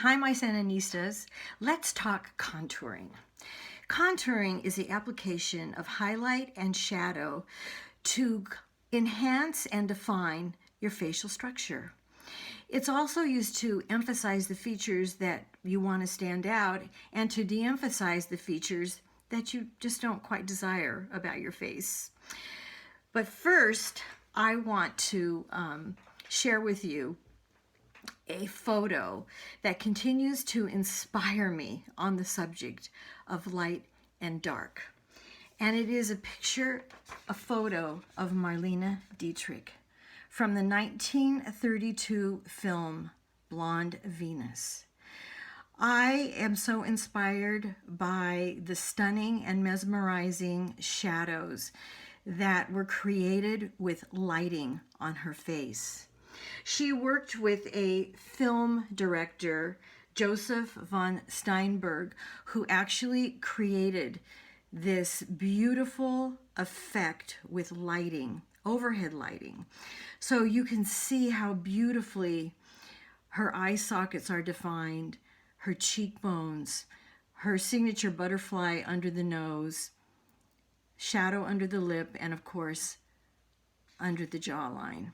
Hi, my Sennanistas. Let's talk contouring. Contouring is the application of highlight and shadow to enhance and define your facial structure. It's also used to emphasize the features that you want to stand out and to de-emphasize the features that you just don't quite desire about your face. But first, I want to share with you a photo that continues to inspire me on the subject of light and dark. And it is a photo of Marlene Dietrich from the 1932 film Blonde Venus. I am so inspired by the stunning and mesmerizing shadows that were created with lighting on her face. She worked with a film director, Joseph von Steinberg, who actually created this beautiful effect with lighting, overhead lighting. So you can see how beautifully her eye sockets are defined, her cheekbones, her signature butterfly under the nose, shadow under the lip, and of course, under the jawline.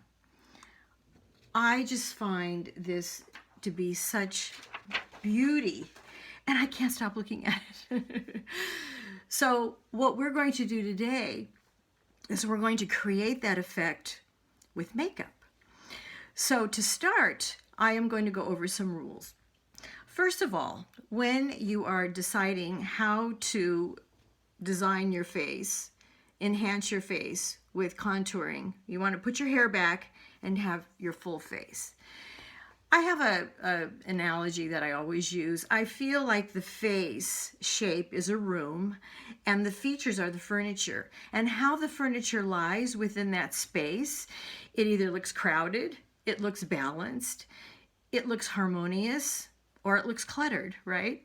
I just find this to be such beauty, and I can't stop looking at it. So what we're going to do today is we're going to create that effect with makeup. So to start, I am going to go over some rules. First of all, when you are deciding how to design your face, enhance your face with contouring, you want to put your hair back and have your full face. I have a analogy that I always use. I feel like the face shape is a room and the features are the furniture. And how the furniture lies within that space, it either looks crowded, it looks balanced, it looks harmonious, or it looks cluttered, right?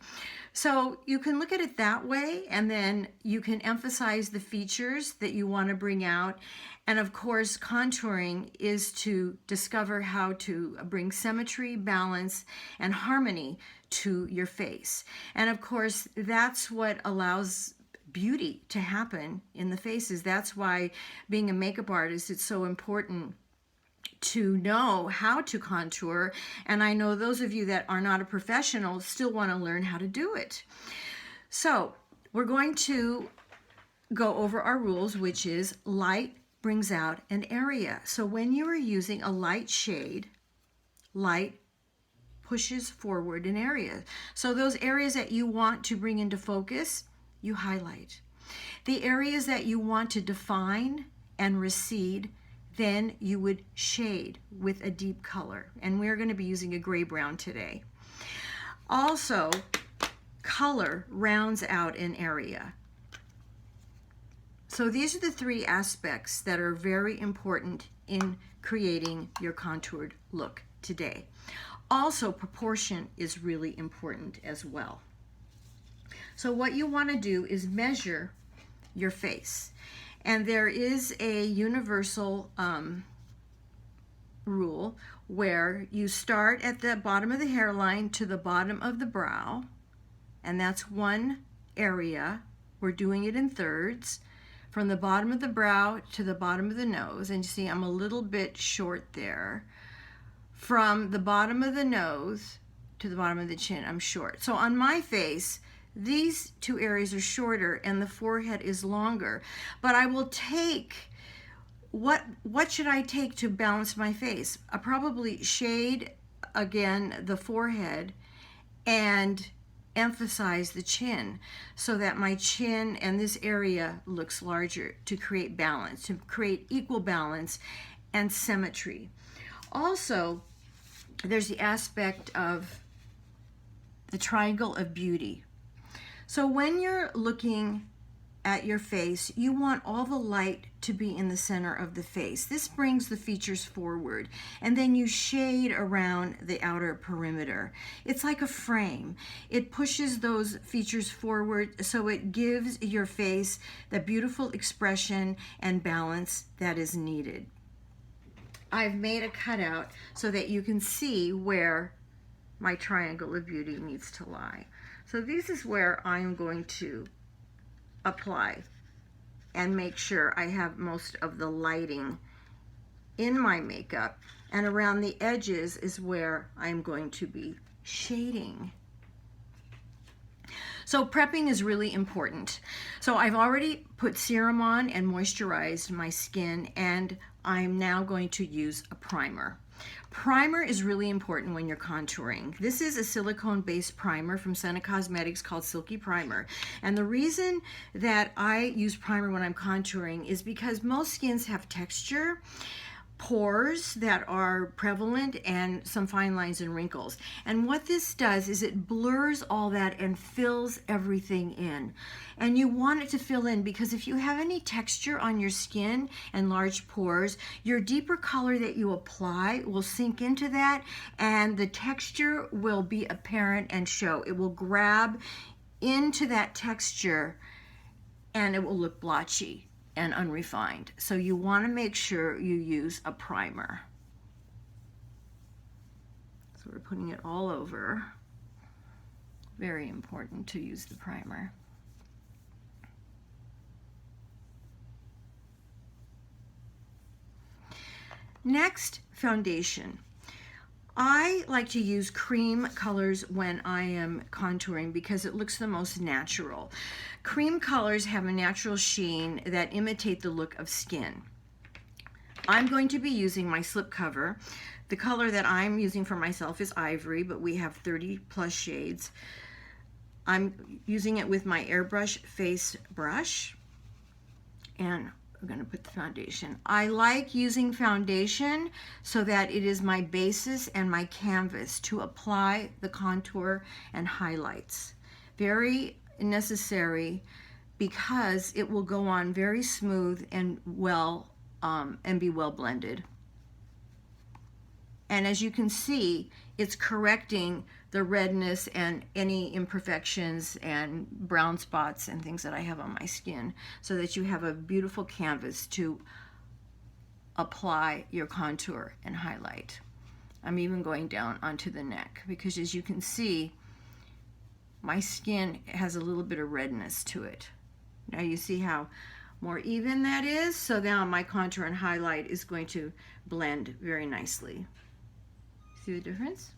So you can look at it that way, and then you can emphasize the features that you want to bring out. And of course, contouring is to discover how to bring symmetry, balance, and harmony to your face. And of course, that's what allows beauty to happen in the faces. That's why being a makeup artist, it's so important to know how to contour, and I know those of you that are not a professional still want to learn how to do it. So we're going to go over our rules, which is light brings out an area. So when you are using a light shade, light pushes forward an area. So those areas that you want to bring into focus, you highlight. The areas that you want to define and recede, then you would shade with a deep color. And we're going to be using a gray-brown today. Also, color rounds out an area. So these are the three aspects that are very important in creating your contoured look today. Also, proportion is really important as well. So what you want to do is measure your face. And there is a universal rule where you start at the bottom of the hairline to the bottom of the brow, and that's one area. We're doing it in thirds, from the bottom of the brow to the bottom of the nose. And you see I'm a little bit short there. From the bottom of the nose to the bottom of the chin, I'm short. So on my face, these two areas are shorter and the forehead is longer. But I will take, what should I take to balance my face? I probably shade again the forehead and emphasize the chin so that my chin and this area looks larger to create balance, to create equal balance and symmetry. Also, there's the aspect of the triangle of beauty. So when you're looking at your face, you want all the light to be in the center of the face. This brings the features forward, and then you shade around the outer perimeter. It's like a frame. It pushes those features forward, so it gives your face the beautiful expression and balance that is needed. I've made a cutout so that you can see where my triangle of beauty needs to lie. So this is where I'm going to apply and make sure I have most of the lighting in my makeup, and around the edges is where I'm going to be shading. So prepping is really important. So I've already put serum on and moisturized my skin, and I'm now going to use a primer. Primer is really important when you're contouring. This is a silicone-based primer from Senna Cosmetics called Silky Primer. And the reason that I use primer when I'm contouring is because most skins have texture, pores that are prevalent, and some fine lines and wrinkles. And what this does is it blurs all that and fills everything in. And you want it to fill in because if you have any texture on your skin and large pores, your deeper color that you apply will sink into that, and the texture will be apparent and show. It will grab into that texture and it will look blotchy and unrefined. So you want to make sure you use a primer. So we're putting it all over. Very important to use the primer. Next, foundation. I like to use cream colors when I am contouring because it looks the most natural. Cream colors have a natural sheen that imitate the look of skin. I'm going to be using my Slipcover. The color that I'm using for myself is Ivory, but we have 30 plus shades. I'm using it with my Airbrush face brush, and I'm going to put the foundation. I like using foundation so that it is my basis and my canvas to apply the contour and highlights. Very necessary because it will go on very smooth and well and be well blended. And as you can see, it's correcting the redness and any imperfections and brown spots and things that I have on my skin, so that you have a beautiful canvas to apply your contour and highlight. I'm even going down onto the neck because, as you can see, my skin has a little bit of redness to it. Now you see how more even that is? So now my contour and highlight is going to blend very nicely. See the difference?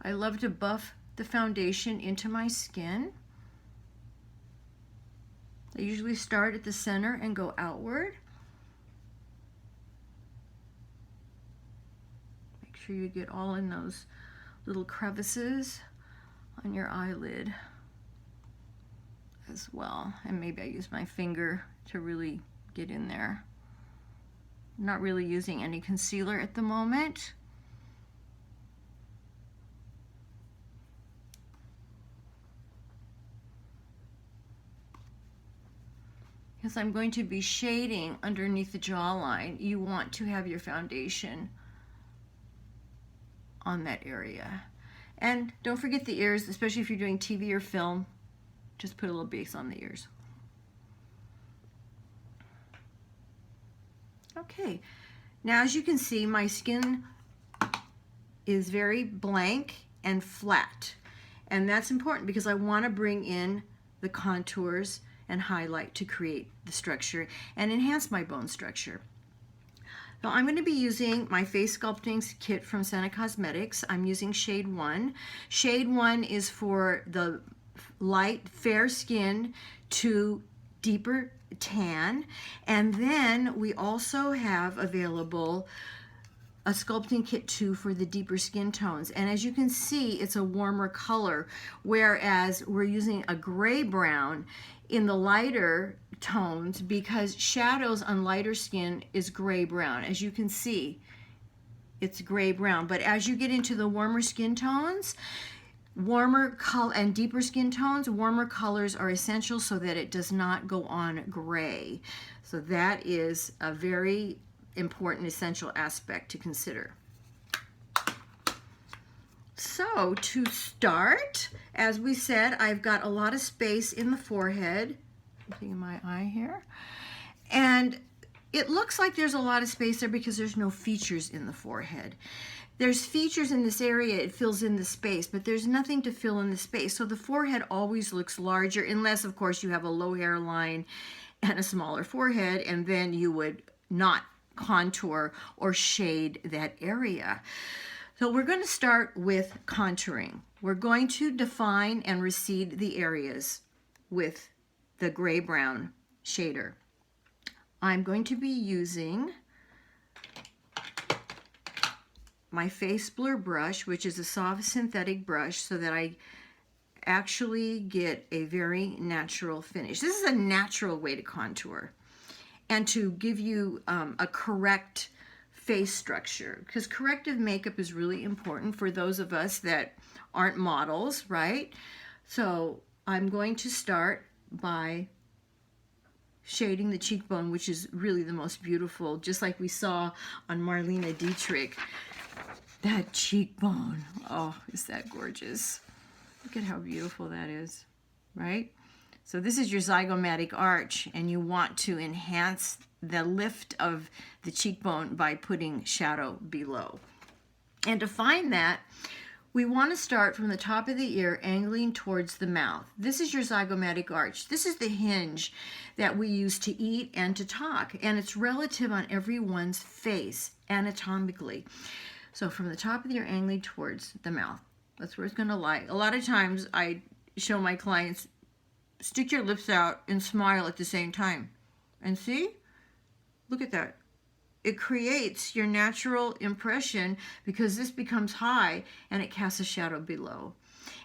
I love to buff the foundation into my skin. I usually start at the center and go outward. Make sure you get all in those little crevices on your eyelid as well. And maybe I use my finger to really get in there. I'm not really using any concealer at the moment. Because I'm going to be shading underneath the jawline, you want to have your foundation on that area. And don't forget the ears, especially if you're doing TV or film. Just put a little base on the ears. Okay, now as you can see, my skin is very blank and flat. And that's important because I want to bring in the contours and highlight to create the structure and enhance my bone structure. So I'm going to be using my Face Sculptings Kit from Senna Cosmetics. I'm using shade 1. Shade 1 is for the light, fair skin to deeper tan. And then we also have available a Sculpting Kit 2 for the deeper skin tones. And as you can see, it's a warmer color, whereas we're using a gray brown in the lighter tones because shadows on lighter skin is gray brown. As you can see, it's gray brown. But as you get into the warmer skin tones, warmer color and deeper skin tones, warmer colors are essential so that it does not go on gray. So that is a very important, essential aspect to consider. So to start, as we said, I've got a lot of space in the forehead Something in my eye here. And it looks like there's a lot of space there because there's no features in the forehead. There's features in this area, it fills in the space, but there's nothing to fill in the space. So the forehead always looks larger, unless of course you have a low hairline and a smaller forehead, and then you would not contour or shade that area. So we're going to start with contouring. We're going to define and recede the areas with the gray-brown shader. I'm going to be using my face blur brush, which is a soft synthetic brush, so that I actually get a very natural finish. This is a natural way to contour and to give you a correct face structure, because corrective makeup is really important for those of us that aren't models, right? So I'm going to start by shading the cheekbone, which is really the most beautiful, just like we saw on Marlene Dietrich. That cheekbone, oh, is that gorgeous. Look at how beautiful that is, right? So this is your zygomatic arch, and you want to enhance the lift of the cheekbone by putting shadow below. And to find that, we want to start from the top of the ear, angling towards the mouth. This is your zygomatic arch. This is the hinge that we use to eat and to talk, and it's relative on everyone's face anatomically. So from the top of the ear, angling towards the mouth. That's where it's going to lie. A lot of times I show my clients, stick your lips out and smile at the same time. And see? Look at that. It creates your natural impression because this becomes high and it casts a shadow below.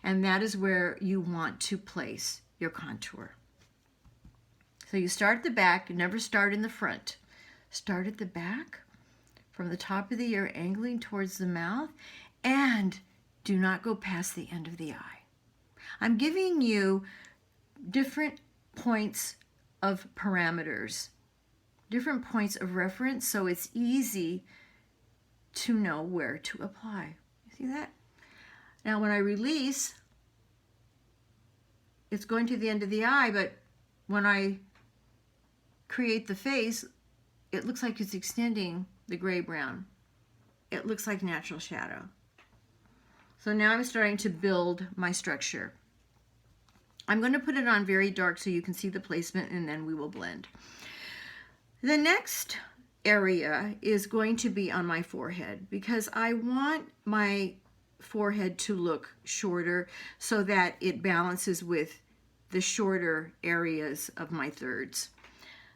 And that is where you want to place your contour. So you start at the back, never start in the front. Start at the back, from the top of the ear, angling towards the mouth, and do not go past the end of the eye. I'm giving you different points of parameters, different points of reference, so it's easy to know where to apply. You see that? Now when I release, it's going to the end of the eye, but when I create the face, it looks like it's extending the gray-brown. It looks like natural shadow. So now I'm starting to build my structure. I'm going to put it on very dark so you can see the placement, and then we will blend. The next area is going to be on my forehead because I want my forehead to look shorter so that it balances with the shorter areas of my thirds.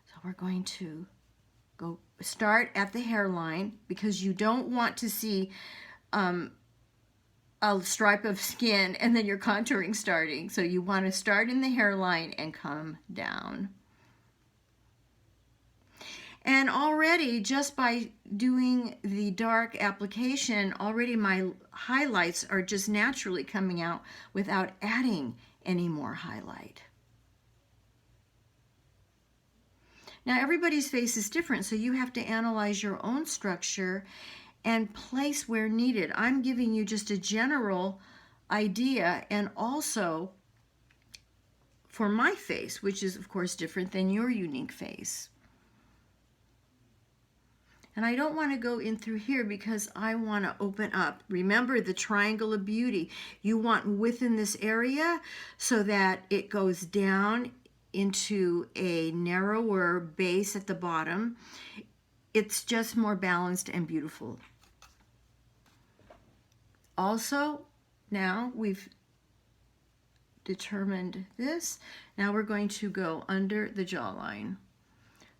So we're going to go start at the hairline because you don't want to see a stripe of skin and then your contouring starting. So you want to start in the hairline and come down. And already, just by doing the dark application, already my highlights are just naturally coming out without adding any more highlight. Now everybody's face is different, so you have to analyze your own structure and place where needed. I'm giving you just a general idea, and also for my face, which is of course different than your unique face. And I don't want to go in through here because I want to open up. Remember the triangle of beauty. You want width in this area so that it goes down into a narrower base at the bottom. It's just more balanced and beautiful. Also, now we've determined this. Now we're going to go under the jawline.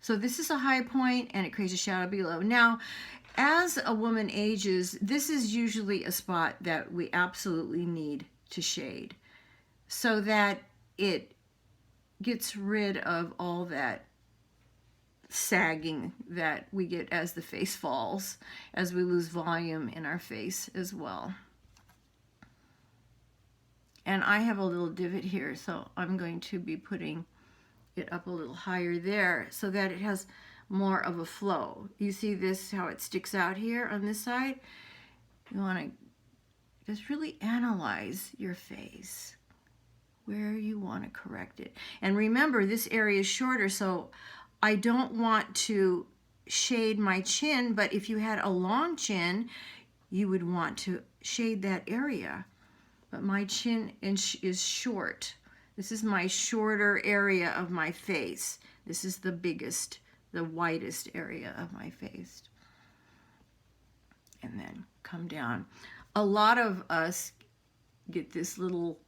So this is a high point and it creates a shadow below. Now, as a woman ages, this is usually a spot that we absolutely need to shade so that it gets rid of all that sagging that we get as the face falls, as we lose volume in our face as well. And I have a little divot here, so I'm going to be putting it up a little higher there so that it has more of a flow. You see this, how it sticks out here on this side? You want to just really analyze your face. where you want to correct it. And remember, this area is shorter, so I don't want to shade my chin, but if you had a long chin, you would want to shade that area. But my chin is short. This is my shorter area of my face. This is the biggest, the widest area of my face. And then come down. A lot of us get this little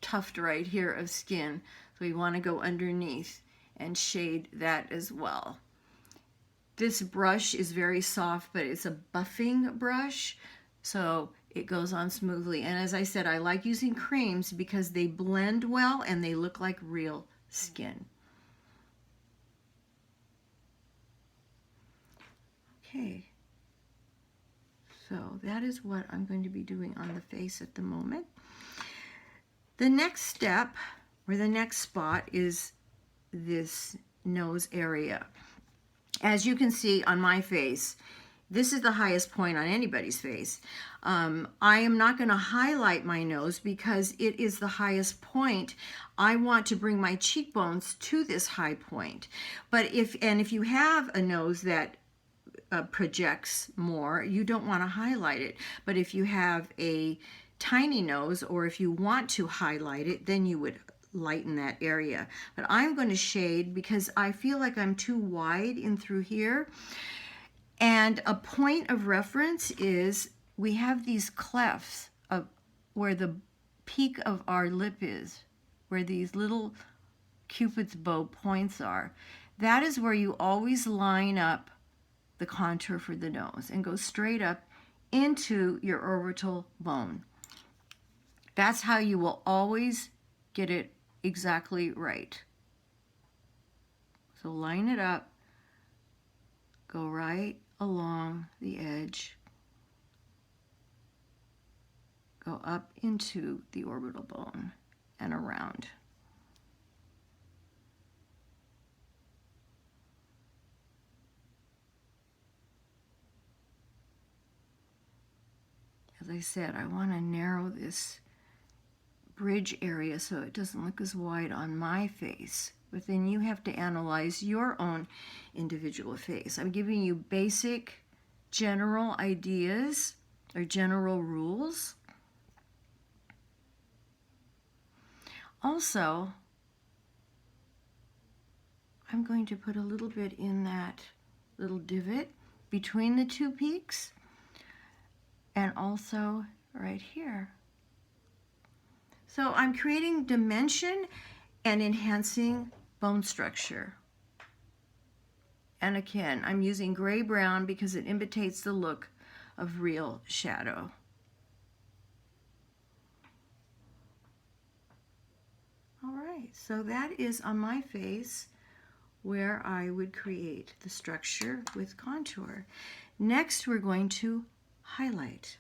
tuft right here of skin, so we want to go underneath and shade that as well. This brush is very soft, but it's a buffing brush, so it goes on smoothly. And as I said, I like using creams because they blend well and they look like real skin. Okay, so that is what I'm going to be doing on the face at the moment. The next step, or the next spot, is this nose area. As you can see on my face, this is the highest point on anybody's face. I am not going to highlight my nose because it is the highest point. I want to bring my cheekbones to this high point. But if you have a nose that projects more, you don't want to highlight it. But if you have a tiny nose, or if you want to highlight it, then you would lighten that area. But I'm going to shade because I feel like I'm too wide in through here. And a point of reference is we have these clefts of where the peak of our lip is, where these little Cupid's bow points are. That is where you always line up the contour for the nose and go straight up into your orbital bone. That's how you will always get it exactly right. So line it up, go right along the edge, go up into the orbital bone and around. As I said, I want to narrow this bridge area so it doesn't look as wide on my face. But then you have to analyze your own individual face. I'm giving you basic general ideas or general rules. Also, I'm going to put a little bit in that little divot between the two peaks, and also right here. So I'm creating dimension and enhancing bone structure. And again, I'm using gray-brown because it imitates the look of real shadow. All right, so that is on my face where I would create the structure with contour. Next, we're going to highlight.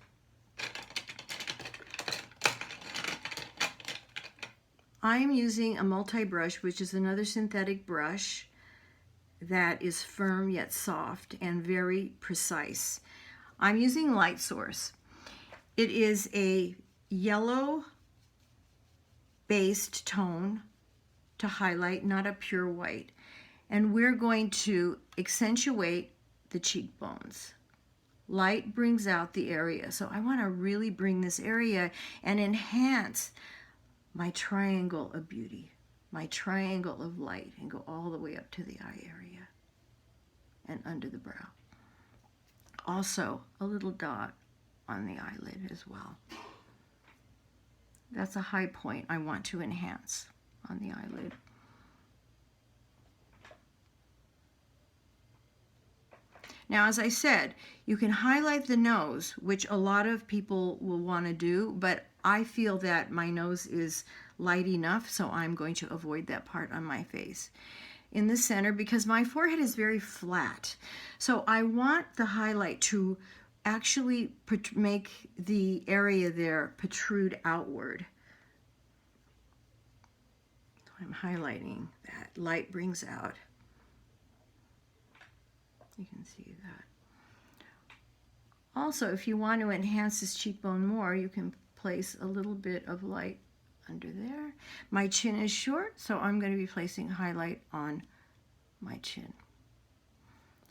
I'm using a multi-brush, which is another synthetic brush that is firm yet soft and very precise. I'm using Light Source. It is a yellow-based tone to highlight, not a pure white. And we're going to accentuate the cheekbones. Light brings out the area, so I want to really bring this area and enhance my triangle of beauty, my triangle of light, and go all the way up to the eye area and under the brow. Also, a little dot on the eyelid as well. That's a high point I want to enhance on the eyelid. Now, as I said, you can highlight the nose, which a lot of people will want to do, but I feel that my nose is light enough, so I'm going to avoid that part on my face. In the center, because my forehead is very flat, so I want the highlight to actually make the area there protrude outward. So I'm highlighting that. Light brings out. You can see that. Also, if you want to enhance this cheekbone more, you can place a little bit of light under there. My chin is short, so I'm going to be placing highlight on my chin.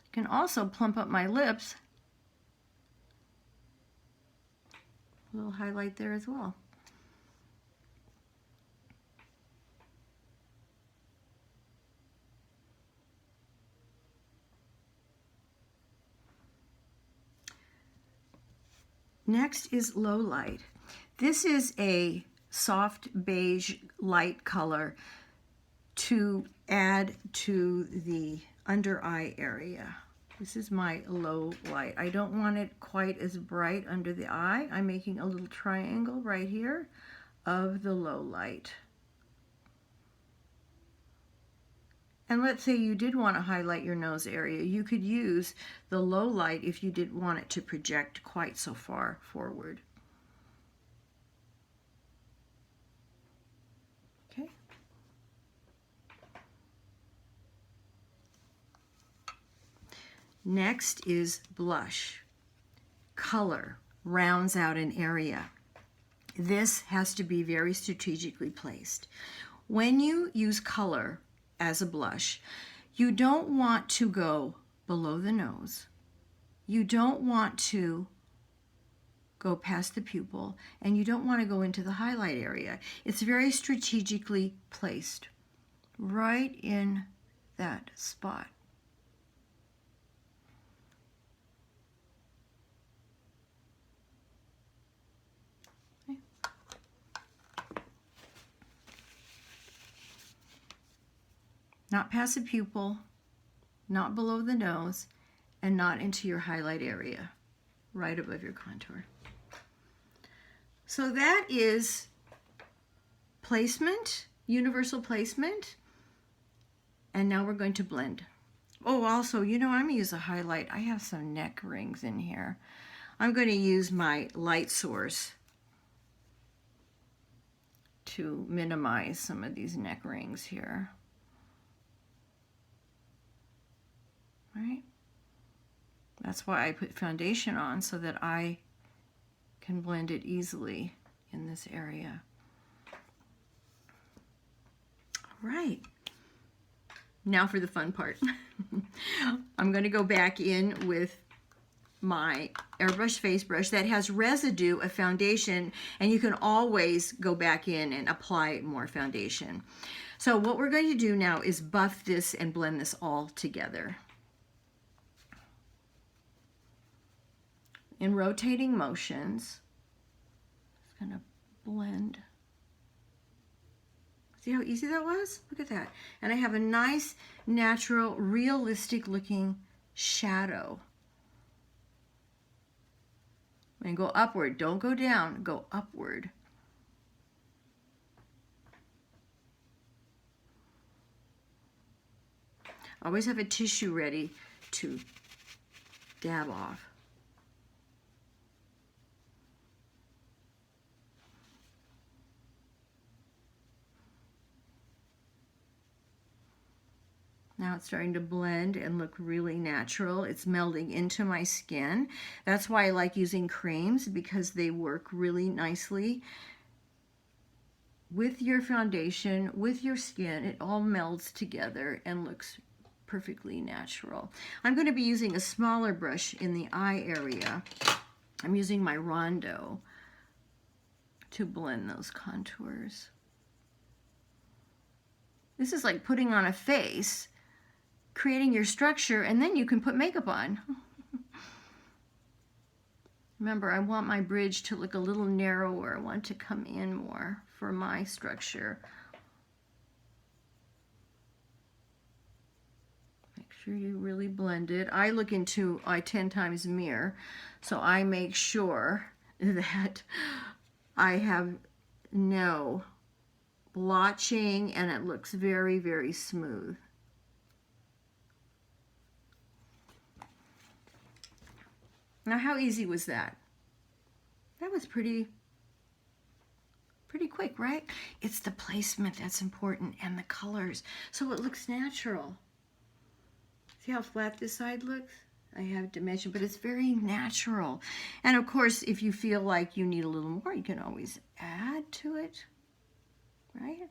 I can also plump up my lips. A little highlight there as well. Next is low light. This is a soft beige light color to add to the under eye area. This is my low light. I don't want it quite as bright under the eye. I'm making a little triangle right here of the low light. And let's say you did want to highlight your nose area. You could use the low light if you didn't want it to project quite so far forward. Okay. Next is blush. Color rounds out an area. This has to be very strategically placed. When you use color as a blush, you don't want to go below the nose. You don't want to go past the pupil, and you don't want to go into the highlight area. It's very strategically placed right in that spot. Not past the pupil, not below the nose, and not into your highlight area, right above your contour. So that is placement, universal placement, and now we're going to blend. Oh, also, you know, I'm going to use a highlight. I have some neck rings in here. I'm going to use my light source to minimize some of these neck rings here. Right? That's why I put foundation on, so that I can blend it easily in this area. All right. Now for the fun part. I'm going to go back in with my Airbrush face brush that has residue of foundation, and you can always go back in and apply more foundation. So what we're going to do now is buff this and blend this all together. In rotating motions, it's going to blend. See how easy that was? Look at that. And I have a nice, natural, realistic looking shadow. And go upward. Don't go down. Go upward. Always have a tissue ready to dab off. Now it's starting to blend and look really natural. It's melding into my skin. That's why I like using creams, because they work really nicely with your foundation, with your skin. It all melds together and looks perfectly natural. I'm going to be using a smaller brush in the eye area. I'm using my Rondo to blend those contours. This is like putting on a face, creating your structure, and then you can put makeup on. Remember, I want my bridge to look a little narrower. I want to come in more for my structure. Make sure you really blend it. I look into a 10 times mirror, so I make sure that I have no blotching and it looks very, very smooth. Now, how easy was that? That was pretty quick, right? It's the placement that's important, and the colors, so it looks natural. See how flat this side looks? I have dimension, but it's very natural. And of course, if you feel like you need a little more, you can always add to it. right?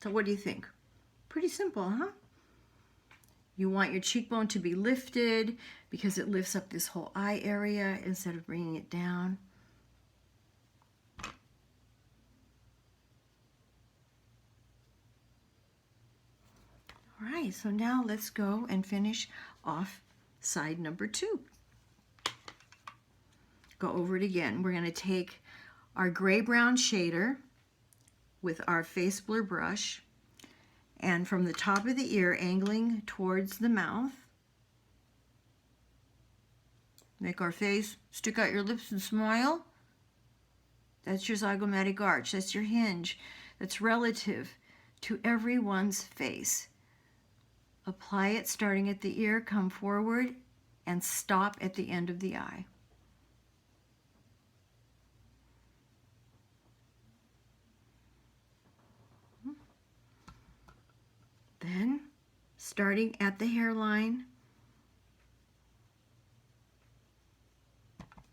So what do you think? Pretty simple, huh? You want your cheekbone to be lifted because it lifts up this whole eye area instead of bringing it down. All right, so now let's go and finish off side number 2. Go over it again. We're going to take our gray-brown shader with our face blur brush, and from the top of the ear, angling towards the mouth, make our face, stick out your lips and smile. That's your zygomatic arch. That's your hinge. That's relative to everyone's face. Apply it starting at the ear, come forward, and stop at the end of the eye. Then, starting at the hairline,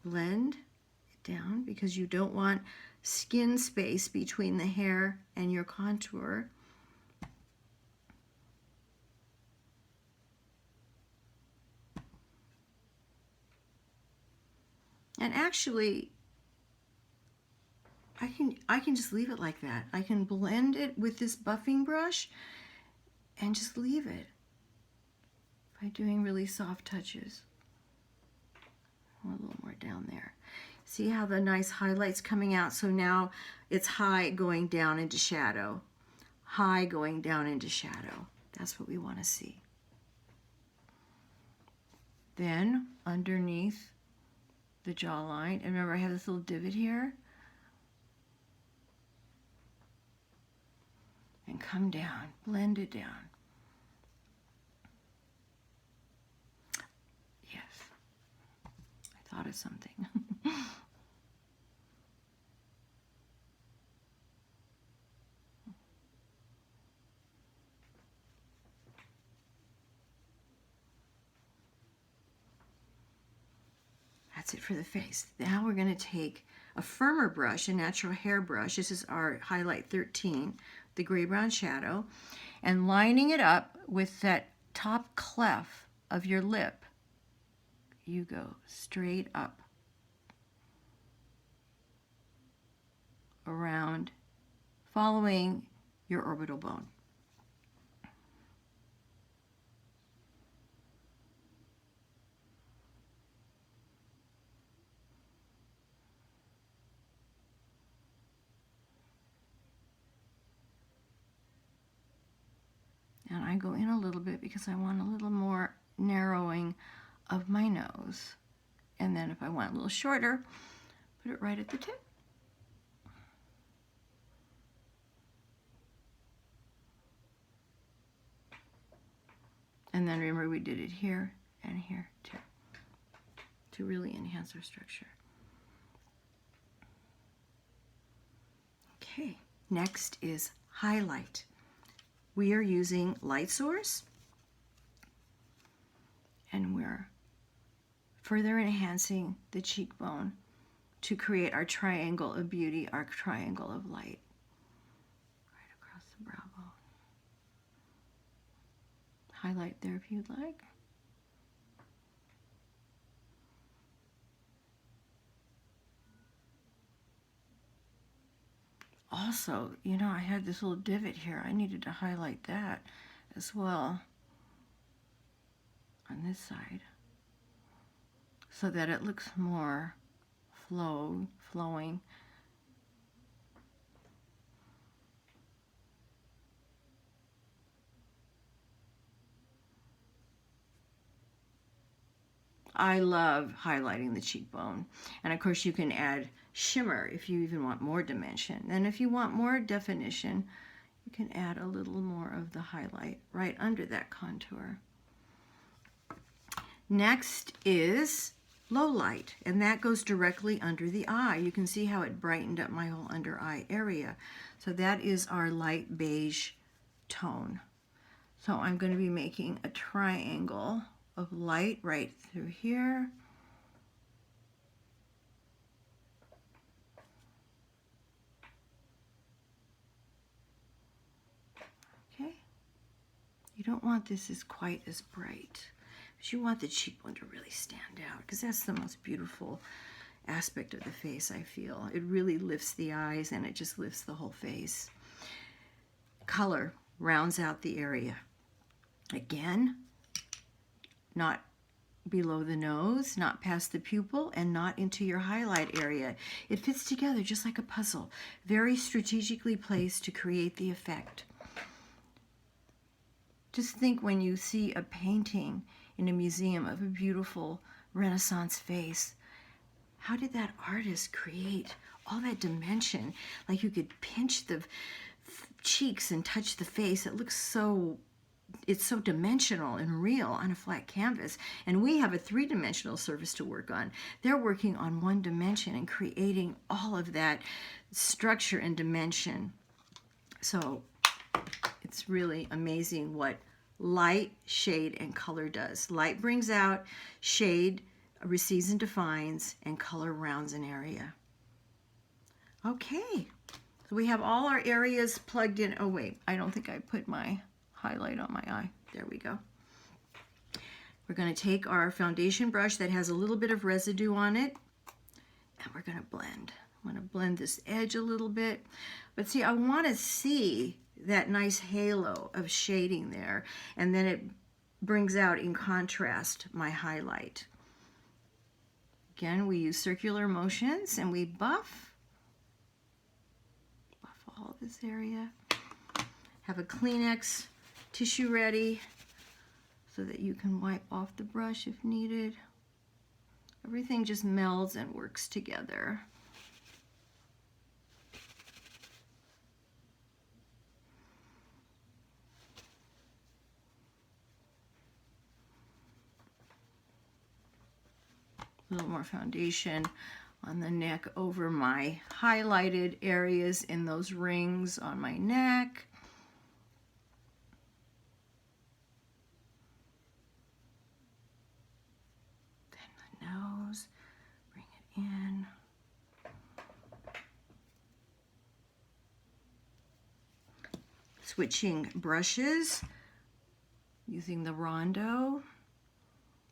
blend it down because you don't want skin space between the hair and your contour. And actually, I can just leave it like that. I can blend it with this buffing brush and just leave it by doing really soft touches. A little more down there. See how the nice highlight's coming out? So now it's high going down into shadow. High going down into shadow. That's what we want to see. Then underneath the jawline, and remember I have this little divot here, and come down, blend it down. Yes, I thought of something. That's it for the face. Now we're going to take a firmer brush, a natural hair brush. This is our Hi-Lite 13, the gray-brown shadow, and lining it up with that top cleft of your lip. You go straight up around, following your orbital bone. And I go in a little bit because I want a little more narrowing of my nose. And then if I want a little shorter, put it right at the tip. And then remember we did it here and here too, to really enhance our structure. Okay, next is highlight. We are using Light Source, and we're further enhancing the cheekbone to create our triangle of beauty, our triangle of light, right across the brow bone. Highlight there if you'd like. Also, you know, I had this little divot here. I needed to highlight that as well on this side so that it looks more flowing. I love highlighting the cheekbone. And of course you can add shimmer if you even want more dimension. And if you want more definition, you can add a little more of the highlight right under that contour. Next is low light, and that goes directly under the eye. You can see how it brightened up my whole under eye area. So that is our light beige tone. So I'm going to be making a triangle of light right through here. Okay. You don't want this as quite as bright, but you want the cheekbone to really stand out because that's the most beautiful aspect of the face, I feel. It really lifts the eyes and it just lifts the whole face. Color rounds out the area. Again, not below the nose, not past the pupil, and not into your highlight area. It fits together just like a puzzle, very strategically placed to create the effect. Just think when you see a painting in a museum of a beautiful Renaissance face, how did that artist create all that dimension? Like you could pinch the cheeks and touch the face. It looks so, it's so dimensional and real on a flat canvas. And we have a three-dimensional surface to work on. They're working on one dimension and creating all of that structure and dimension. So it's really amazing what light, shade, and color does. Light brings out, shade recedes and defines, and color rounds an area. Okay, so we have all our areas plugged in. Oh wait, I don't think I put my highlight on my eye. There we go. We're going to take our foundation brush that has a little bit of residue on it, and we're going to blend. I'm going to blend this edge a little bit, but see, I want to see that nice halo of shading there, and then it brings out in contrast my highlight. Again, we use circular motions and we buff all this area. Have a Kleenex tissue ready so that you can wipe off the brush if needed. Everything just melds and works together. A little more foundation on the neck over my highlighted areas in those rings on my neck. Then the nose, bring it in. Switching brushes, using the Rondo.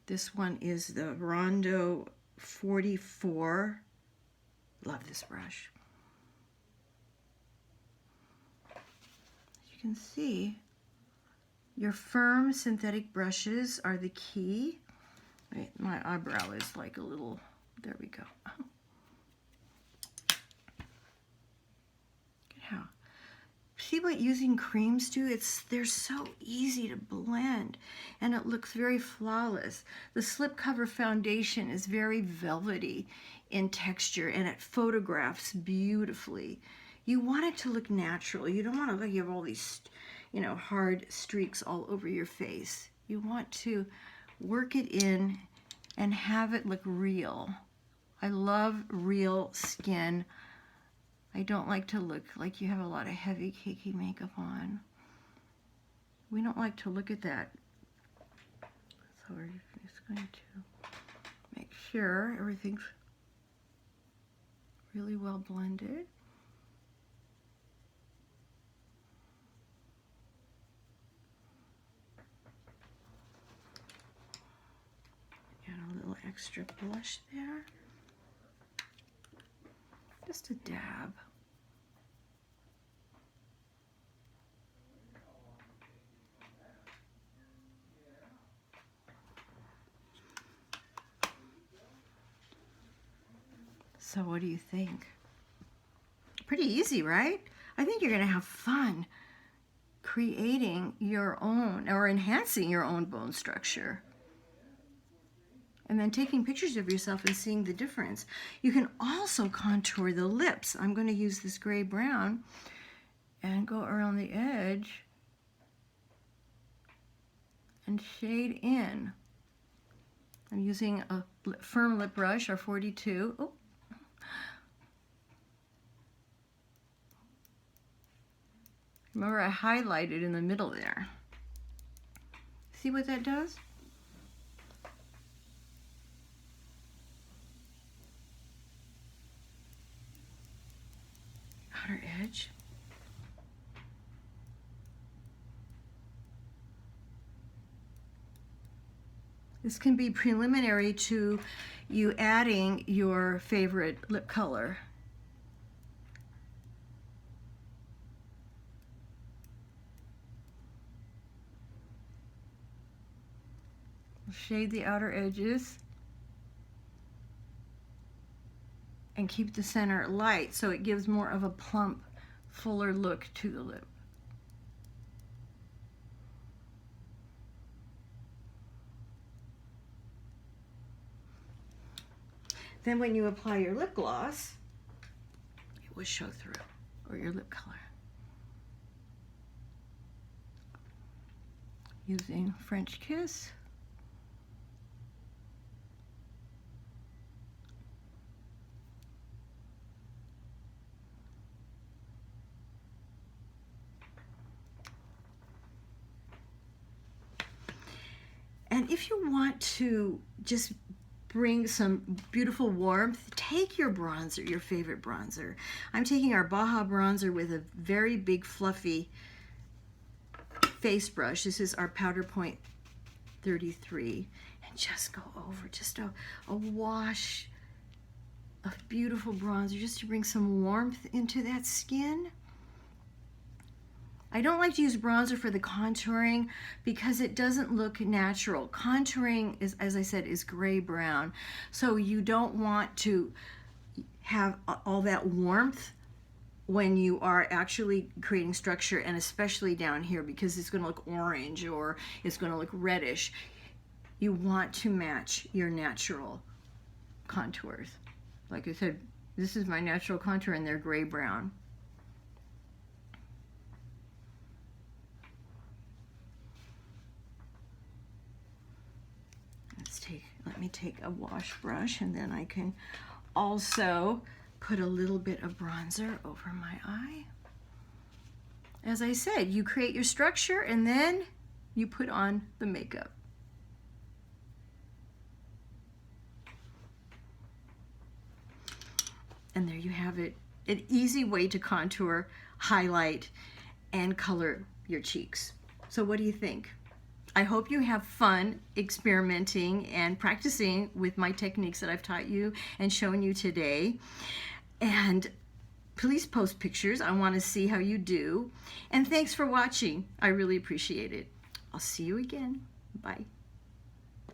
This one is the Rondo 44. Love this brush. As you can see, your firm synthetic brushes are the key. Wait, my eyebrow is like a little, there we go. Look at how. See what using creams do? They're so easy to blend and it looks very flawless. The Slipcover foundation is very velvety in texture and it photographs beautifully. You want it to look natural. You don't want to look, you have all these, you know, hard streaks all over your face. You want to work it in and have it look real. I love real skin. I don't like to look like you have a lot of heavy, cakey makeup on. We don't like to look at that. So we're just going to make sure everything's really well blended. And a little extra blush there. Just a dab. So what do you think? Pretty easy, right? I think you're going to have fun creating your own or enhancing your own bone structure. And then taking pictures of yourself and seeing the difference. You can also contour the lips. I'm going to use this gray brown and go around the edge and shade in. I'm using a firm lip brush, our 42. Oh. Remember, I highlighted in the middle there. See what that does? outer edge. This can be preliminary to you adding your favorite lip color. Shade the outer edges and keep the center light so it gives more of a plump, fuller look to the lip. Then when you apply your lip gloss, it will show through, or your lip color. Using French Kiss. And if you want to just bring some beautiful warmth, take your bronzer, your favorite bronzer. I'm taking our Baja bronzer with a very big fluffy face brush. This is our Powder Point 33. And just go over just a wash of beautiful bronzer just to bring some warmth into that skin. I don't like to use bronzer for the contouring because it doesn't look natural. Contouring is, as I said, is gray-brown. So you don't want to have all that warmth when you are actually creating structure, and especially down here because it's going to look orange or it's going to look reddish. You want to match your natural contours. Like I said, this is my natural contour and they're gray-brown. Let me take a wash brush, and then I can also put a little bit of bronzer over my eye. As I said, you create your structure and then you put on the makeup. And there you have it, an easy way to contour, highlight, and color your cheeks. So what do you think? I hope you have fun experimenting and practicing with my techniques that I've taught you and shown you today. And please post pictures. I want to see how you do. And thanks for watching. I really appreciate it. I'll see you again. Bye.